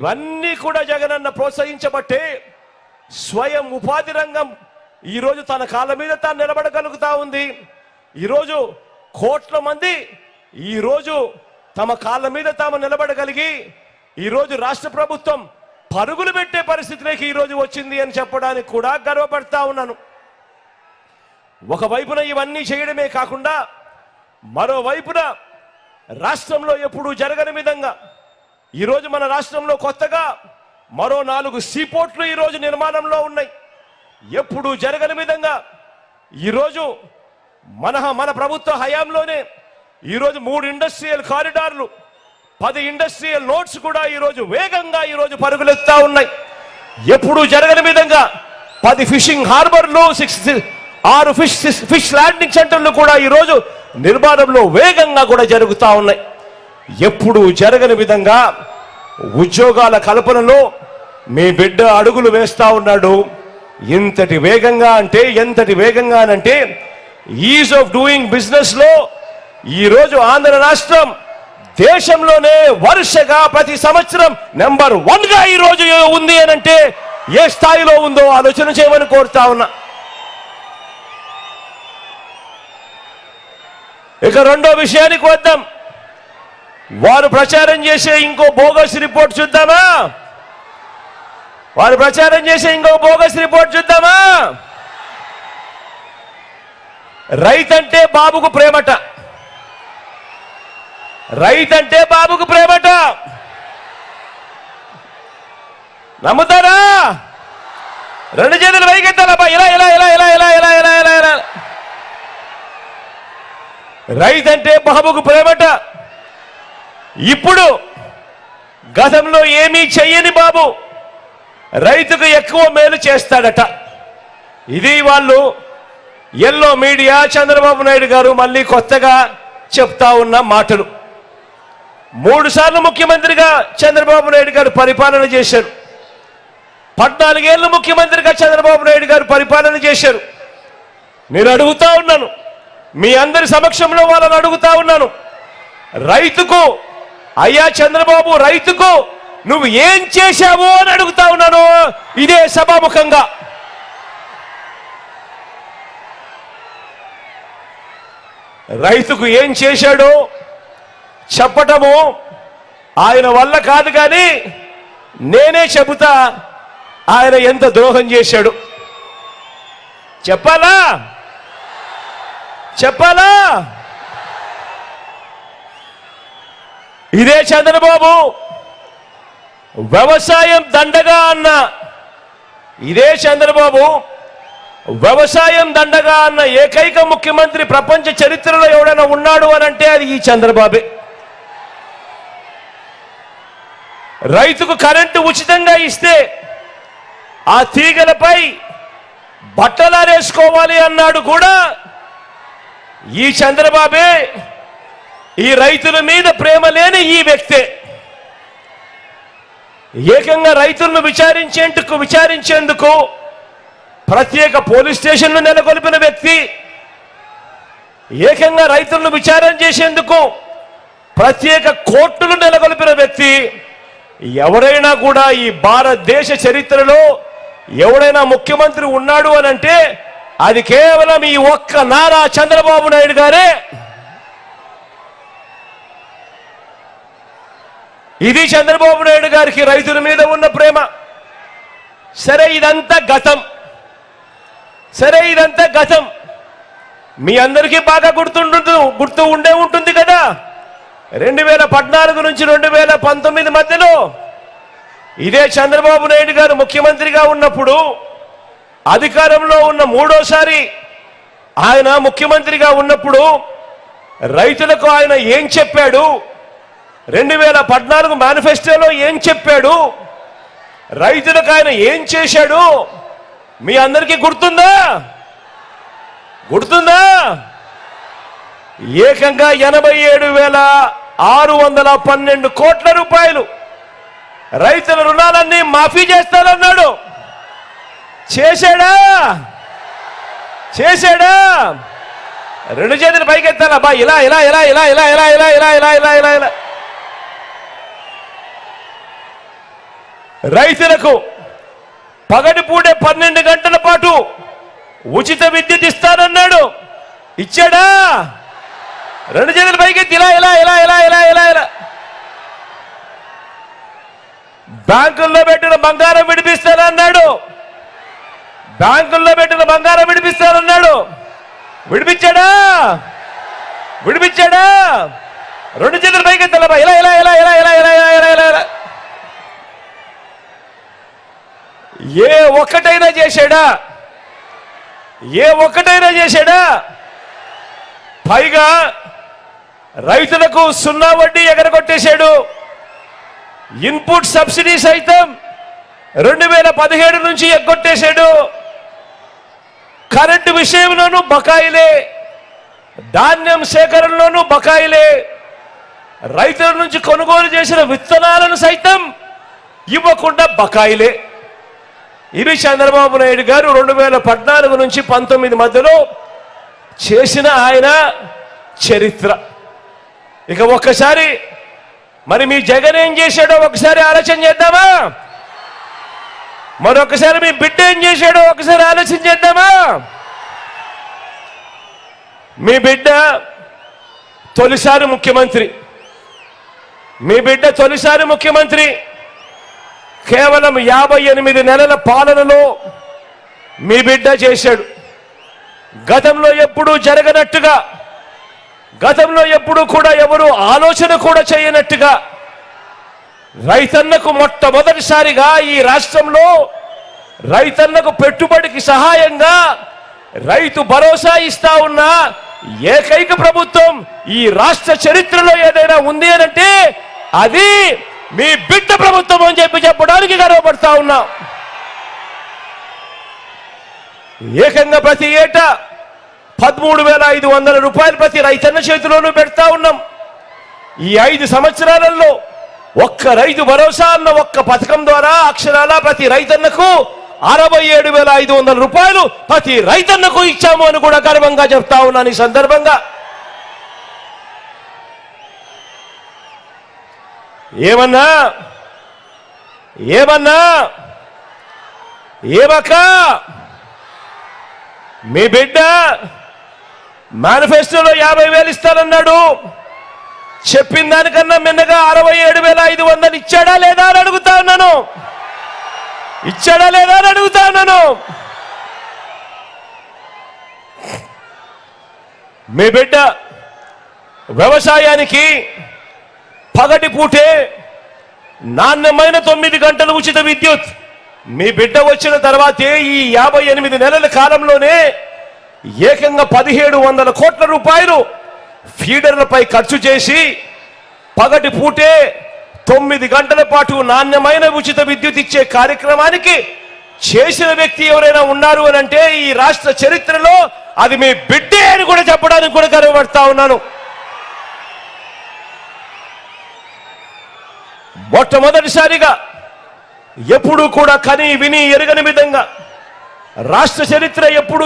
ఇవన్నీ కూడా జగనన్న ప్రోత్సహించబట్టే స్వయం ఉపాధి రంగం ఈరోజు తన కాళ్ళ మీద తాను నిలబడగలుగుతా ఉంది. ఈరోజు కోట్ల మంది ఈరోజు తమ కాళ్ళ మీద తాము నిలబడగలిగి ఈరోజు రాష్ట్ర ప్రభుత్వం పరుగులు పెట్టే పరిస్థితిలోకి ఈరోజు వచ్చింది అని చెప్పడానికి కూడా గర్వపడతా ఉన్నాను. ఒకవైపున ఇవన్నీ చేయడమే కాకుండా మరోవైపున రాష్ట్రంలో ఎప్పుడూ జరగని విధంగా ఈరోజు మన రాష్ట్రంలో కొత్తగా మరో 4 సీపోర్ట్లు ఈరోజు నిర్మాణంలో ఉన్నాయి. ఎప్పుడూ జరగని విధంగా ఈరోజు మన ప్రభుత్వ హయాంలోనే ఈరోజు 3 ఇండస్ట్రియల్ కారిడార్లు 10 ఇండస్ట్రియల్ నోట్స్ కూడా ఈరోజు వేగంగా ఈరోజు పరుగులెత్తా ఉన్నాయి. ఎప్పుడూ జరగని విధంగా 10 ఫిషింగ్ హార్బర్లు 6 ఫిష్ ల్యాండింగ్ సెంటర్లు కూడా ఈరోజు నిర్మాణంలో వేగంగా కూడా జరుగుతూ ఉన్నాయి. ఎప్పుడూ జరగని విధంగా ఉద్యోగాల కల్పనలో మీ బిడ్డ అడుగులు వేస్తా ఉన్నాడు. ఎంతటి వేగంగా అంటే ఈజ్ ఆఫ్ డూయింగ్ బిజినెస్ లో ఈరోజు ఆంధ్ర రాష్ట్రం దేశంలోనే వరుసగా ప్రతి సంవత్సరం నెంబర్ 1 గా ఈరోజు ఉంది అని అంటే ఏ స్థాయిలో ఉందో ఆలోచన చేయమని కోరుతా ఉన్నా. ఇక రెండో విషయానికి వద్దాం. వారు ప్రచారం చేసే ఇంకో బోగస్ రిపోర్ట్ చూద్దామా? రైతంటే బాబుకు ప్రేమట. నమ్ముతారా? 2 చేతులు పైకెత్తాలబ్బా. ఇలా రైతంటే బాబుకు ప్రేమట. ఇప్పుడు గతంలో ఏమీ చెయ్యని బాబు రైతుకు ఎక్కువ మేలు చేస్తాడట. ఇది వాళ్ళు ఎల్లో మీడియా చంద్రబాబు నాయుడు గారు మళ్ళీ కొత్తగా చెప్తా ఉన్న మాటలు. 3 సార్లు ముఖ్యమంత్రిగా చంద్రబాబు నాయుడు గారు పరిపాలన చేశారు. 14 ఏళ్ళు ముఖ్యమంత్రిగా చంద్రబాబు నాయుడు గారు పరిపాలన చేశారు. నేను అడుగుతా ఉన్నాను, మీ అందరి సమక్షంలో వాళ్ళని అడుగుతా ఉన్నాను, రైతుకు అయ్యా చంద్రబాబు రైతుకు నువ్వు ఏం చేశావు అని అడుగుతా ఉన్నాను ఇదే సభాముఖంగా. రైతుకు ఏం చేశాడో చెప్పటము ఆయన వల్ల కాదు, కానీ నేనే చెబుతా ఆయన ఎంత ద్రోహం చేశాడు. చెప్పాలా? ఇదే చంద్రబాబు వ్యవసాయం దండగా అన్న ఏకైక ముఖ్యమంత్రి ప్రపంచ చరిత్రలో ఎవడైనా ఉన్నాడు అని అంటే అది ఈ చంద్రబాబే. రైతుకు కరెంటు ఉచితంగా ఇస్తే ఆ తీగలపై బట్టలారేసుకోవాలి అన్నాడు కూడా ఈ చంద్రబాబే. ఈ రైతుల మీద ప్రేమ లేని ఈ వ్యక్తే ఏకంగా రైతులను విచారించేందుకు ప్రత్యేక పోలీస్ స్టేషన్లు నెలకొల్పిన వ్యక్తి, ఏకంగా రైతులను విచారణ చేసేందుకు ప్రత్యేక కోర్టులు నెలకొల్పిన వ్యక్తి. ఎవరైనా కూడా ఈ భారతదేశ చరిత్రలో ఎవరైనా ముఖ్యమంత్రి ఉన్నాడు అని అంటే అది కేవలం ఈ ఒక్క నారా చంద్రబాబు నాయుడు గారే. ఇది చంద్రబాబు నాయుడు గారికి రైతుల మీద ఉన్న ప్రేమ. సరే ఇదంతా గతం. మీ అందరికీ బాగా గుర్తు ఉండే ఉంటుంది కదా. 2014 నుంచి 2019 మధ్యలో ఇదే చంద్రబాబు నాయుడు గారు ముఖ్యమంత్రిగా ఉన్నప్పుడు అధికారంలో ఉన్న 3వసారి ఆయన ముఖ్యమంత్రిగా ఉన్నప్పుడు రైతులకు ఆయన ఏం చెప్పాడు, 2014 మేనిఫెస్టోలో ఏం చెప్పాడు, రైతులకు ఆయన ఏం చేశాడు మీ అందరికీ గుర్తుందా? ఏకంగా 87,612 కోట్ల రూపాయలు రైతుల రుణాలన్నీ మాఫీ చేస్తానన్నాడు. చేశాడా? 2 చేతులు పైకెత్తాలబ్బా. ఇలా రైతులకు పగటిపూటే 12 గంటల పాటు ఉచిత విద్యుత్ ఇస్తానన్నాడు. ఇచ్చాడా? రెండు చేతుల పైకి ఇలా ఇలా ఇలా ఇలా ఇలా ఇలా ఇలా. బ్యాంకుల్లో పెట్టిన బంగారం విడిపిస్తానన్నాడు. బ్యాంకుల్లో పెట్టిన బంగారం విడిపిస్తానన్నాడు. విడిపించాడా? విడిపించాడా? రెండు చేతుల పైకి ఇలా ఇలా ఇలా ఇలా ఇలా ఇలా ఇలా ఇలా ఇలా ఇలా. ఏ ఒక్కటైనా చేశాడా? ఏ ఒక్కటైనా చేశాడా? పైగా రైతులకు 0 వడ్డీ ఎగరగొట్టేశాడు. ఇన్పుట్ సబ్సిడీ సైతం 2017 నుంచి ఎగ్గొట్టేశాడు. కరెంటు విషయంలోనూ బకాయిలే, ధాన్యం సేకరణలోనూ బకాయిలే, రైతుల నుంచి కొనుగోలు చేసిన విత్తనాలను సైతం ఇవ్వకుండా బకాయిలే. ఇది చంద్రబాబు నాయుడు గారు 2014 నుంచి 19 మధ్యలో చేసిన ఆయన చరిత్ర. ఇక ఒక్కసారి మరి మీ జగన్ ఏం చేశాడో ఒకసారి ఆలోచన చేద్దామా? మరొకసారి మీ బిడ్డ ఏం చేశాడో ఒకసారి ఆలోచన చేద్దామా? మీ బిడ్డ తొలిసారి ముఖ్యమంత్రి. మీ బిడ్డ తొలిసారి ముఖ్యమంత్రి. కేవలం 58 నెలల పాలనలో మీ బిడ్డ చేశాడు. గతంలో ఎప్పుడూ జరగనట్టుగా, గతంలో ఎప్పుడూ కూడా ఎవరు ఆలోచన కూడా చేయనట్టుగా రైతన్నకు మొట్టమొదటిసారిగా ఈ రాష్ట్రంలో రైతన్నకు పెట్టుబడికి సహాయంగా రైతు భరోసా ఇస్తా ఉన్న ఏకైక ప్రభుత్వం ఈ రాష్ట్ర చరిత్రలో ఏదైనా ఉంది అనంటే అది మీ బిడ్డ ప్రభుత్వం అని చెప్పడానికి గర్వపడతా ఉన్నాం. ఏకంగా ప్రతి ఏటా 13,500 రూపాయలు ప్రతి రైతన్న చేతిలోనూ పెడతా ఉన్నాం. ఈ 5 సంవత్సరాలలో ఒక్క రైతు భరోసా అన్న ఒక్క పథకం ద్వారా అక్షరాల ప్రతి రైతన్నకు 67,500 రూపాయలు ప్రతి రైతన్నకు ఇచ్చాము అని కూడా గర్వంగా చెప్తా ఉన్నాను. ఈ సందర్భంగా ఏమన్నా ఏమన్నా ఏమక్క మీ బిడ్డ మేనిఫెస్టోలో 50,000 ఇస్తానన్నాడు. చెప్పిన దానికన్నా మిన్నగా 67,500 ఇచ్చాడా లేదా అని అడుగుతా ఉన్నాను. ఇచ్చాడా లేదా అని అడుగుతా ఉన్నాను. మీ బిడ్డ వ్యవసాయానికి పగటి పూటే నాణ్యమైన 9 గంటల ఉచిత విద్యుత్ మీ బిడ్డ వచ్చిన తర్వాతే ఈ 58 నెలల కాలంలోనే ఏకంగా 1,700 కోట్ల రూపాయలు ఫీడర్లపై ఖర్చు చేసి పగటి పూటే 9 గంటల పాటు నాణ్యమైన ఉచిత విద్యుత్ ఇచ్చే కార్యక్రమానికి చేసిన వ్యక్తి ఎవరైనా ఉన్నారు అని అంటే ఈ రాష్ట్ర చరిత్రలో అది మీ బిడ్డే అని కూడా చెప్పడానికి కూడా గర్వపడతా ఉన్నాను. మొట్టమొదటిసారిగా ఎప్పుడూ కూడా కని విని ఎరగని విధంగా రాష్ట్ర చరిత్ర ఎప్పుడు